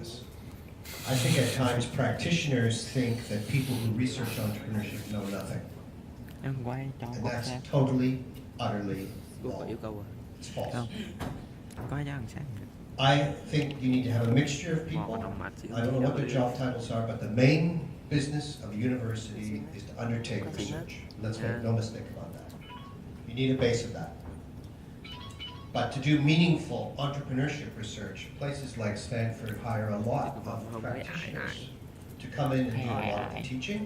this. I think at times practitioners think that people who research entrepreneurship know nothing. And that's totally, utterly wrong. It's false. I think you need to have a mixture of people. I don't know what their job titles are, but the main business of a university is to undertake research. Let's make no mistake about that. You need a base of that. But to do meaningful entrepreneurship research, places like Stanford hire a lot of practitioners to come in and do a lot of the teaching.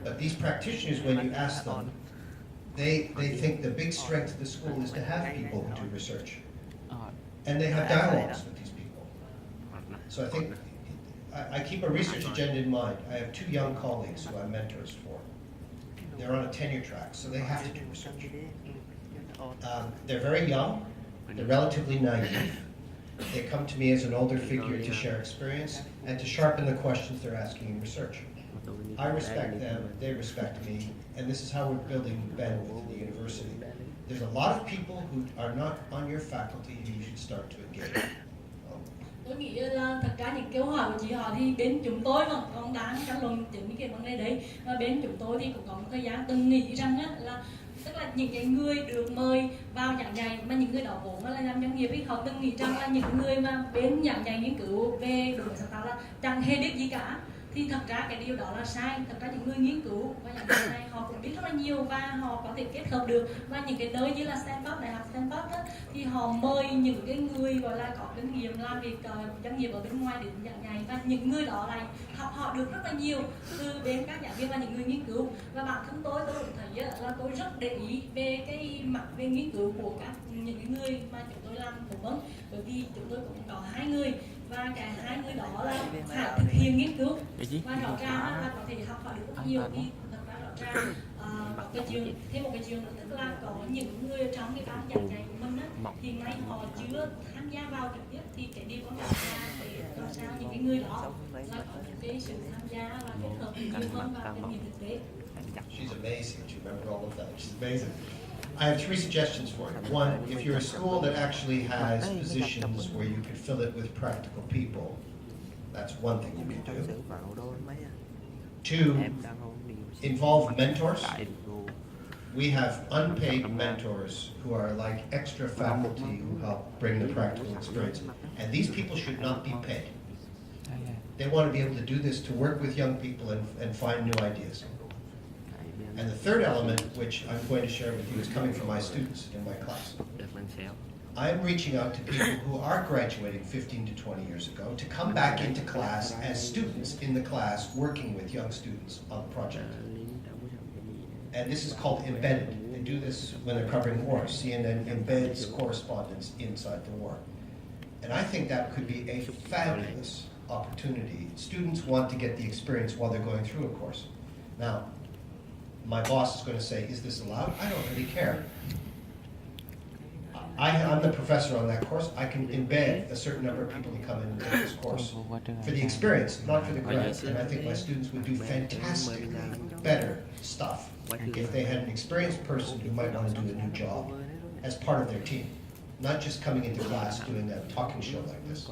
But these practitioners, when you ask them, they think the big strength of the school is to have people who do research. And they have dialogues with these people. So I think, I keep a research agenda in mind. I have 2 young colleagues who I'm mentors for. They're on a tenure track, so they have to do research. They're very young, they're relatively naive. They come to me as an older figure to share experience and to sharpen the questions they're asking in research. I respect them, they respect me, and this is how we're building bandwidth in the university. There's a lot of people who are not on your faculty who you should start to engage. Tôi nghĩ là thật ra những câu hỏi của chị họ thì bên chúng tôi còn đang tranh luận những cái vấn đề đấy, và bên chúng tôi thì cũng có một thời gian từng nghĩ rằng là tức là những cái người được mời vào giảng dạy mà những người đó vốn là làm doanh nghiệp thì họ từng nghĩ rằng là những người mà bên giảng dạy nghiên cứu về đổi mới sáng tạo là chẳng hề biết gì cả. Thì thật ra cái điều đó là sai. Thật ra những người nghiên cứu và những người này họ cũng biết rất là nhiều và họ có thể kết hợp được, và những cái nơi như là Stanford, đại học Stanford đó, thì họ mời những cái người gọi là có kinh nghiệm làm việc doanh nghiệp ở bên ngoài đến giảng dạy, và những người đó lại học họ được rất là nhiều từ bên các giảng viên và những người nghiên cứu. Và bản thân tôi cũng thấy là tôi rất để ý về cái mặt về nghiên cứu của những cái người mà chúng tôi làm phỏng vấn, bởi vì chúng tôi cũng có 2 người và cả 2 người đó là phải thực hiện nghiên cứu và rõ ràng là có thể học hỏi được rất nhiều. Thì thật ra rõ ràng có cái trường, thêm một cái trường nữa, tức là có những người trong cái ban giảng dạy của mình á, hiện nay họ chưa tham gia vào trực tiếp, thì cái điều quan trọng là để làm sao những cái người đó là có cái sự tham gia và kết hợp nhiều hơn vào kinh nghiệm thực tế. She's amazing. She remembered all of that. She's amazing. I have 3 suggestions for you. One, if you're a school that actually has positions where you could fill it with practical people, that's one thing you can do. 2, involve mentors. We have unpaid mentors who are like extra faculty who help bring the practical experience. And these people should not be paid. They want to be able to do this to work with young people and find new ideas. And the third element, which I'm going to share with you, is coming from my students in my class. I'm reaching out to people who are graduating 15 to 20 years ago to come back into class as students in the class working with young students on the project. And this is called embedded. They do this when they're covering war. CNN embeds correspondence inside the war. And I think that could be a fabulous opportunity. Students want to get the experience while they're going through a course. Now, my boss is going to say, is this allowed? I don't really care. I'm the professor on that course. I can embed a certain number of people to come in and take this course for the experience, not for the grades. And I think my students would do fantastically better stuff if they had an experienced person who might want to do a new job as part of their team, not just coming into class doing a talking show like this.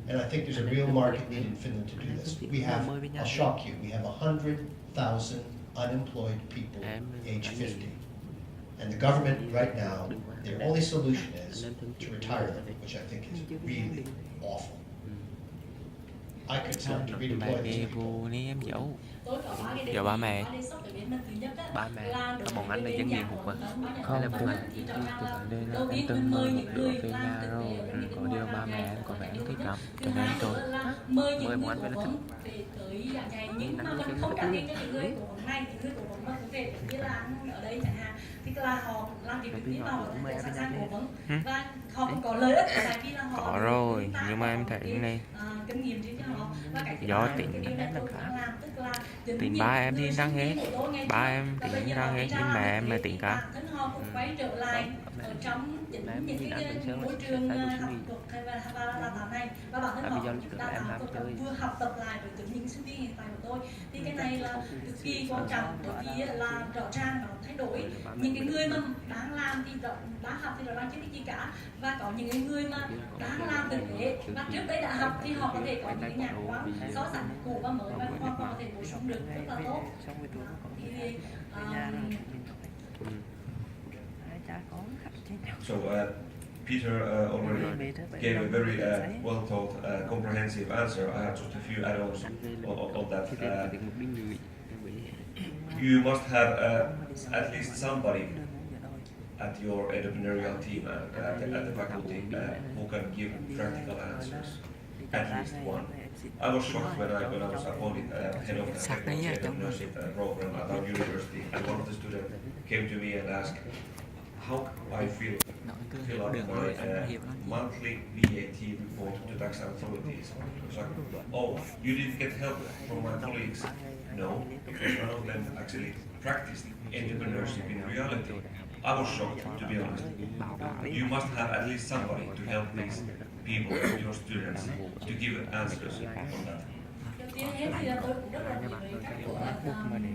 And I think there's a real market need in Finland to do this. We have, I'll shock you, we have 100,000 unemployed people age 50. And the government right now, their only solution is to retire them, which I think is really awful. I could start to redeploy these people. Giờ ba mẹ bọn anh là doanh nghiệp một mà không từ đây là anh từng mơ một đứa về nhà rồi có điều ba mẹ em có vẻ thích lắm cho nên tôi mời bọn anh về là thích. Nhưng mà vẫn không trả tiền cho những người của hôm nay, những người của hôm nay cũng về như là anh ở đây chẳng hạn, thì là họ làm việc trực tiếp vào để sẵn sàng cố vấn và họ cũng có lợi ích tại vì là họ có rồi, nhưng mà em thấy này kinh nghiệm riêng cho họ. Do tiền tiền ba em thì đang hết, ba em tiền đang hết, nhưng mẹ em là tiền cả. Họ cũng quay trở lại ở trong chính Mà em những nhìn cái anh Bình Sơn là môi sẽ trường phải học suy nghĩ. thuật hay và đào tạo này, và bản thân Tại họ vì do cũng lúc đào đó em tạo làm chơi. vừa học tập lại với từ những sinh viên hiện tại của tôi. Thì cái này là cực kỳ quan trọng, bởi vì là rõ ràng nó thay đổi. Những cái người mà đang làm thì đang học thì đang chưa biết gì cả, và có những cái người mà đang làm thực tế và trước đây đã học thì họ có thể có những cái nhãn quan so sánh cũ và mới và hoàn toàn có thể bổ sung được rất là tốt. Thì So Peter already gave a very well thought, comprehensive answer. I have just a few add-ons on that. You must have at least somebody at your entrepreneurial team and at the faculty who can give practical answers. At least one. I was shocked when I was appointed head of the entrepreneurship program at our university, and one of the students came to me and asked how I fill out my monthly VAT report to tax authorities. I was like, oh, you didn't get help from my colleagues? No, because none of them actually practiced entrepreneurship in reality. I was shocked, to be honest. You must have at least somebody to help these people, your students, to give answers on that. Đầu tiên hết thì là tôi cũng rất là đồng ý với cách của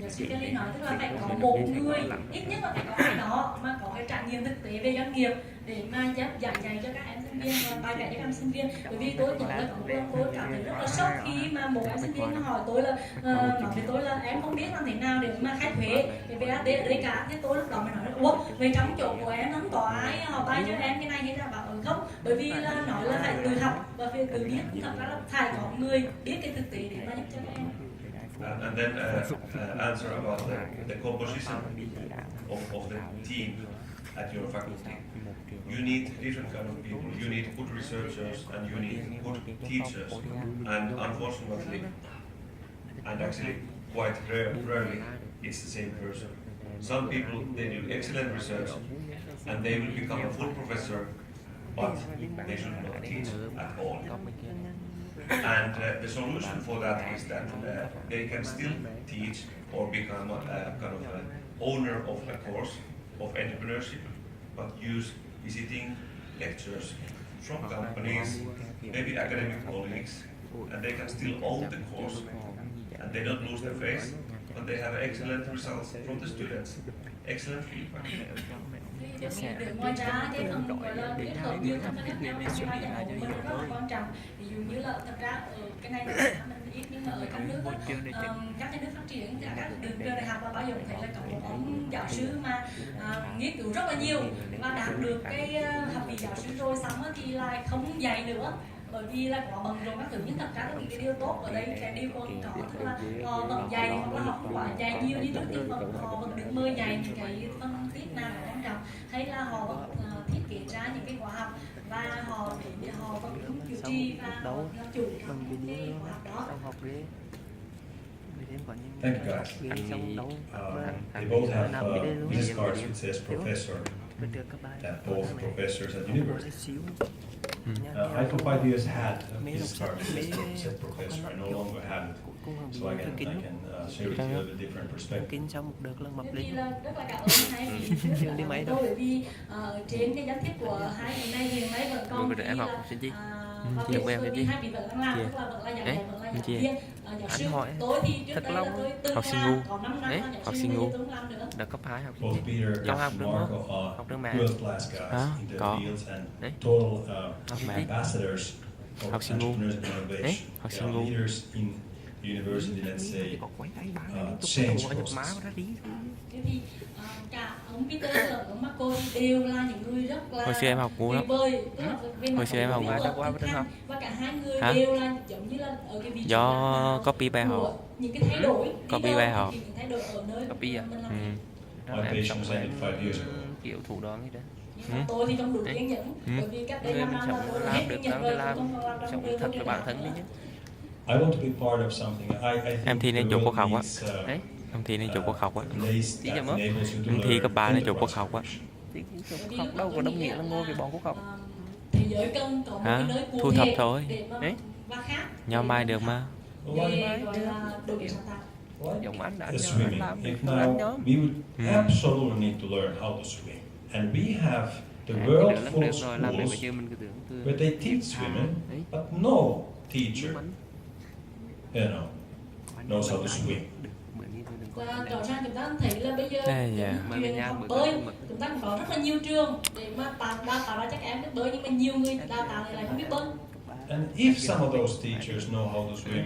giáo sư Kelly nói, tức là phải có một người, ít nhất là phải có ai đó mà có cái trải nghiệm thực tế về doanh nghiệp để mà giảng dạy cho các em sinh viên và bài vẽ cho các em sinh viên. Bởi vì tôi nhớ là có một lần tôi cảm thấy rất là sốc khi mà một em sinh viên hỏi tôi là nói với tôi là em không biết làm thế nào để mà khai thuế cái VAT ở đây cả. Thế tôi lúc đó mới nói là ủa, về trong chỗ của em không có ai họ tay cho em cái này hay là bảo không, bởi vì là nói là phải tự học và phải tự biết, thật ra là phải có người biết cái thực tế để mà giúp cho các em. And then answer about the composition of the team at your faculty. You need different kind of people. You need good researchers and you need good teachers. And unfortunately, and actually quite rarely, it's the same person. Some people, they do excellent research and they will become a full professor, but they should not teach at all. And the solution for that is that they can still teach or become a kind of an owner of a course of entrepreneurship, but use visiting lectures from companies, maybe academic colleagues, and they can still own the course, and they don't lose their face, and they have excellent results from the students, excellent feedback. Ngoài ra cái phần gọi là kết hợp nhiều thành phần khác nhau trong ba dạng của mình rất là quan trọng. Ví dụ như là thật ra ở cái này mình ít, nhưng mà ở các nước các nước phát triển, các trường đại học và bao giờ cũng thấy là có một ông giáo sư mà nghiên cứu rất là nhiều và đạt được cái học vị giáo sư rồi xong thì lại không dạy nữa, bởi vì là có bận rộn các thứ. Nhưng thật ra tôi nghĩ cái điều tốt ở đây, cái điều còn có tức là họ vẫn dạy hoặc là họ không quá dạy nhiều như trước, nhưng họ vẫn được mời dạy những cái phân tiết nào quan trọng, hay là họ vẫn thiết kế ra những cái khóa học và họ vẫn duy trì và họ làm chủ cái khóa học đó. Thank you guys. They both have business cards which says professor, that both professors at university. I for 5 years had a business card that said professor. I no longer have it, so I can share with you a different perspective. Kính xong một đợt lần mập Thì lên. là rất là cảm ơn hai vị trước đi máy tôi, bởi vì trên cái danh thiếp của hai vị này thì mấy vẫn còn ghi là Chị quen với chị. hai vị vẫn đang làm, tức là vẫn là giảng dạy, vẫn là giảng viên. Giáo sư hỏi tôi thì trước thật đây lâu là tôi từng học sinh làm ngu. có 5 năm Đấy, là giáo học sư, sinh bây giờ ngu. tôi không làm nữa. Đợt cấp 2 học Both Peter Cháu and học được không? Marco Học được are mà. world-class guys in their có. fields and Đấy. total Học mà. ambassadors of Học sinh ngu. entrepreneurship and Đấy, innovation. học They sinh are ngu. leaders in university, let's say, change process. Thế thì cả ông Peter và ông Marco đều là những người rất là Hồi xưa em học ngu lắm. tuyệt vời, tức là về mặt Hồi xưa em học lý ngu luận, quá thực bất hành, học. và cả hai người Hả? đều là giống như là ở cái vị trí Do nào copy bài của học. những cái thay đổi, Copy đi bài đâu học. thì những thay đổi ở nơi Copy à? mình làm Ừ. việc. Đó, My em xong patience rồi ended 5 years ago. kiểu thủ đoạn như thế. Nhưng mà tôi thì không đủ kiên nhẫn, bởi vì cách đây Người 5 mình năm là sống tôi đã làm hết được kiên nhẫn lắm rồi, thì tôi làm. không còn làm Sống được thật cái với bản đó thân đi nữa. chứ. I want to be part of something. I think Em thi lên there chỗ will quốc học be á. this, Đấy, em thi lên chỗ quốc học á. place Tí that giờ mất. enables you to Em thi learn cấp 3 lên chỗ quốc enterprise học á. cooperation. Bởi vì Học lúc đâu đó có tôi đồng nghĩ nghĩa là ngồi về bọn quốc học. Thế giới cần có một Hả? cái nơi cụ Thu thập thể thôi. để mà Đấy. và khác Nhau mai được mà. để gọi là đổi mới sáng tạo. Giống anh đã The anh swimming. làm If anh now nhóm. we would absolutely need to learn how to swim, and we have the Thì world được lắm full được of rồi, làm này schools bây giờ mình cứ tưởng where they teach swimming, but no teacher, knows how to swim. Và rõ ràng chúng ta thấy là bây giờ Đây, cái dạ. chuyện học bơi chúng ta cũng có rất là nhiều trường để mà đào tạo ra các em biết bơi, nhưng mà nhiều người đào tạo lại không biết bơi. And if some of those teachers know how to swim,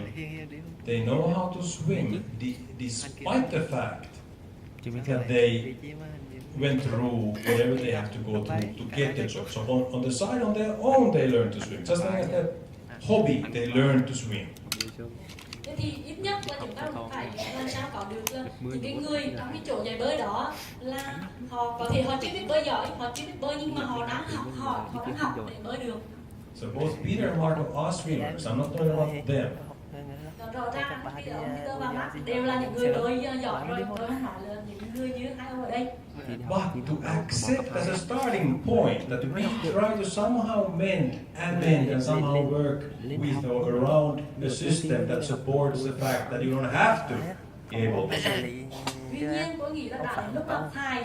they know how to swim despite the fact that they went through whatever they have to go through to get the job. So on the side, on their own, they learn to swim. Just like as a hobby, they learn to swim. Thế thì ít nhất là chúng ta cũng phải làm sao có được là những cái người trong cái chỗ dạy bơi đó là họ có thể họ chưa biết bơi giỏi, họ chưa biết bơi, nhưng mà họ đang học để bơi được. So both Peter and Marco are swimmers. I'm not talking about them. Rõ ràng khi ông Peter và Mark đều là những người bơi giỏi rồi, tôi không nói là những người như hai ông ở đây. But to accept as a starting point that we try to somehow mend and somehow work with or around a system that supports the fact that you don't have to be able to swim. Tuy nhiên tôi nghĩ là đã đến lúc mà phải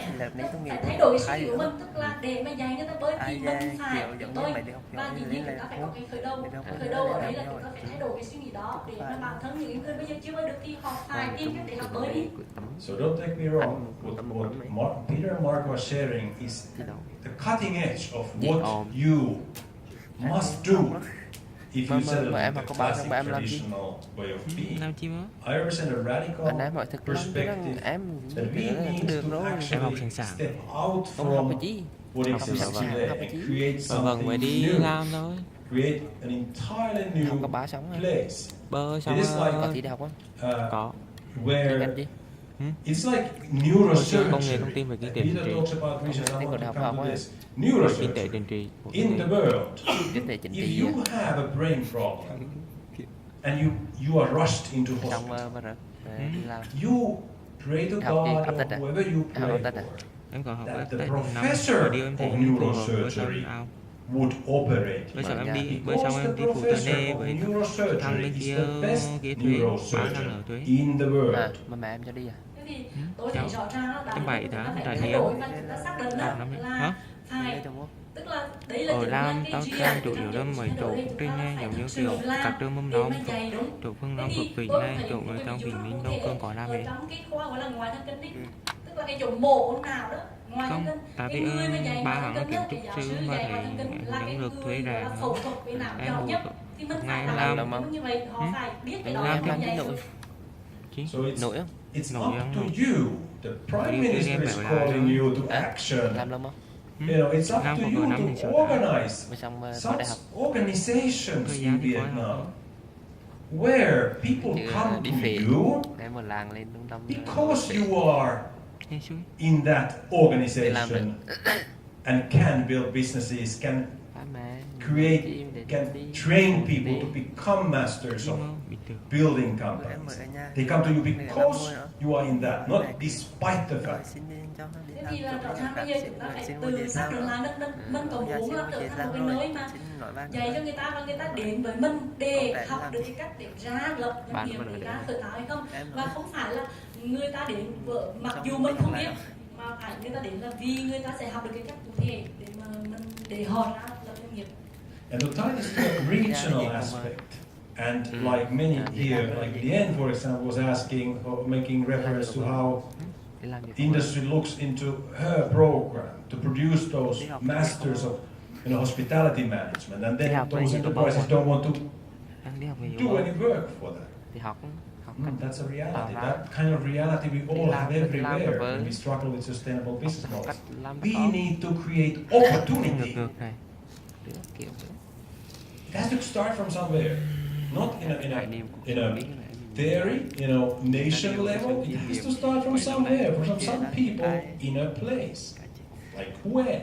thay đổi suy nghĩ của mình, tức là để mà dạy người ta bơi thì mình phải biết bơi, và dĩ nhiên chúng ta phải có cái khởi đầu ở đây là chúng ta phải thay đổi cái suy nghĩ đó để mà bản thân những người bây giờ chưa bơi được thì họ phải tìm cách để học bơi đi. So don't take me wrong. What Peter and Marco are sharing is the cutting edge of what you must do if you settle into the classic traditional way of being. I represent a radical perspective that we need to actually step out from what exists today and create something new. Create an entirely new place. Bơi xong It is like có tí đi học không? Có. where it's like neurosurgery. Peter talks about research. I want to come to this. Neurosurgery. In the world, if you have a brain problem and you are rushed into hospital, you pray to God or whoever you pray for that the professor of neurosurgery would operate. Because the professor of neurosurgery is the best neurosurgeon in the world. Mà mẹ em cho đi à? Thì tôi thấy rõ ràng là Tháng 7 tháng phải thay đổi và chúng ta xác định là phải, tức là đấy là ở những Lam cái tao riêng Lam chủ yếu là mấy chỗ trên giống như kiểu các trường mầm non chỗ phương Nam Phước Vĩnh này, chỗ ở trong Vĩnh Ninh Đông Cương có làm đấy. Trong cái khoa gọi là ngoài thần kinh đi, tức là cái chỗ mổ nào đó ngoài thần kinh. Tại vì ba hãng kiến trúc sư mà thấy những được thuế rẻ em mua ngày làm như vậy họ phải biết cái đó làm để trong dạy nội So nội không? it's up to you. The Prime Minister is calling you to action. Làm lắm không? It's up to you to organize such organizations in Vietnam where people come to you because you are in that organization and can build businesses, can train people to become masters of building companies. They come to you because you are in that, not despite the fact. Thế thì là rõ ràng bây giờ chúng ta phải từ xác định là mình có muốn là trở thành một cái nơi mà dạy cho người ta và người ta đến với mình để học được cái cách để ra lập doanh nghiệp, để ra khởi tạo hay không, và không phải là người ta đến mặc dù mình không biết mà phải người ta đến là vì người ta sẽ học được cái cách cụ thể để mà mình để họ ra lập doanh nghiệp. And to tie this to a regional aspect, and like many here, like Lien, for example, was asking or making reference to how industry looks into her program to produce those masters of hospitality management, and then those enterprises don't want to do any work for that. That's a reality. That kind of reality we all have everywhere when we struggle with sustainable business models. We need to create opportunity. It has to start from somewhere, not in a theory, nation level. It has to start from somewhere, from some people in a place. Like where?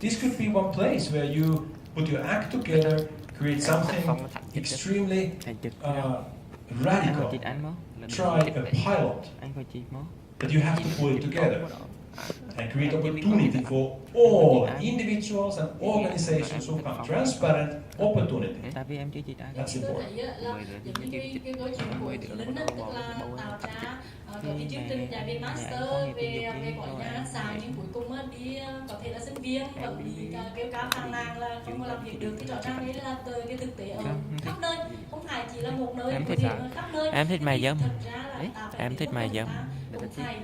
This could be one place where you put your act together, create something extremely radical. Try a pilot that you have to put it together. and create opportunity for all individuals and organizations who come. Transparent opportunity. Tại vì em chưa chỉ trả That's Tôi important. thấy là giống như cái câu chuyện của chị Linh á, tức là tạo ra cái chương trình dạy về master về gọi nhà xài, nhưng cuối cùng á đi có thể là sinh viên vẫn bị kêu ca phàn nàn là không có làm việc được, thì rõ ràng đấy là từ cái thực tế ở khắp nơi, không phải chỉ là một nơi, Em có thích thể hả? ở khắp nơi. Em thích mày Thì giống. thật ra là Đấy, tạo em cái thích mày giống. cũng phải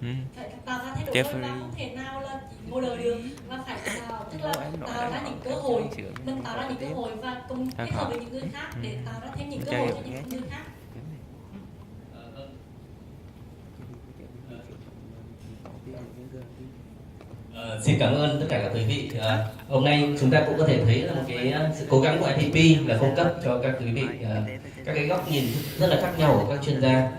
Ừ. phải tạo ra thay đổi Jeffrey. và không thể nào là chỉ ngồi đợi được, và phải tạo, tức là tạo ra những cơ hội, mình tạo ra những cơ hội và cùng kết hợp với những người khác để tạo ra thêm những cơ hội cho những người khác. Xin cảm ơn tất cả các quý vị. Hôm nay chúng ta cũng có thể thấy là một cái sự cố gắng của ITP là cung cấp cho các quý vị các cái góc nhìn rất là khác nhau của các chuyên gia.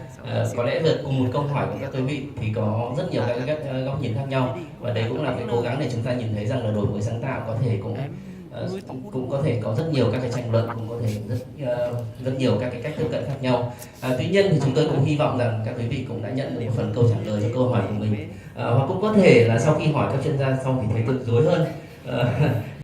Có lẽ về cùng một câu hỏi của các quý vị thì có rất nhiều các góc nhìn khác nhau, và đấy cũng là cái cố gắng để chúng ta nhìn thấy rằng là đổi mới sáng tạo có thể cũng có thể có rất nhiều các cái tranh luận, cũng có thể rất nhiều các cái cách tiếp cận khác nhau. Tuy nhiên thì chúng tôi cũng hy vọng rằng các quý vị cũng đã nhận được một phần câu trả lời cho câu hỏi của mình, hoặc cũng có thể là sau khi hỏi các chuyên gia xong thì thấy bối rối hơn.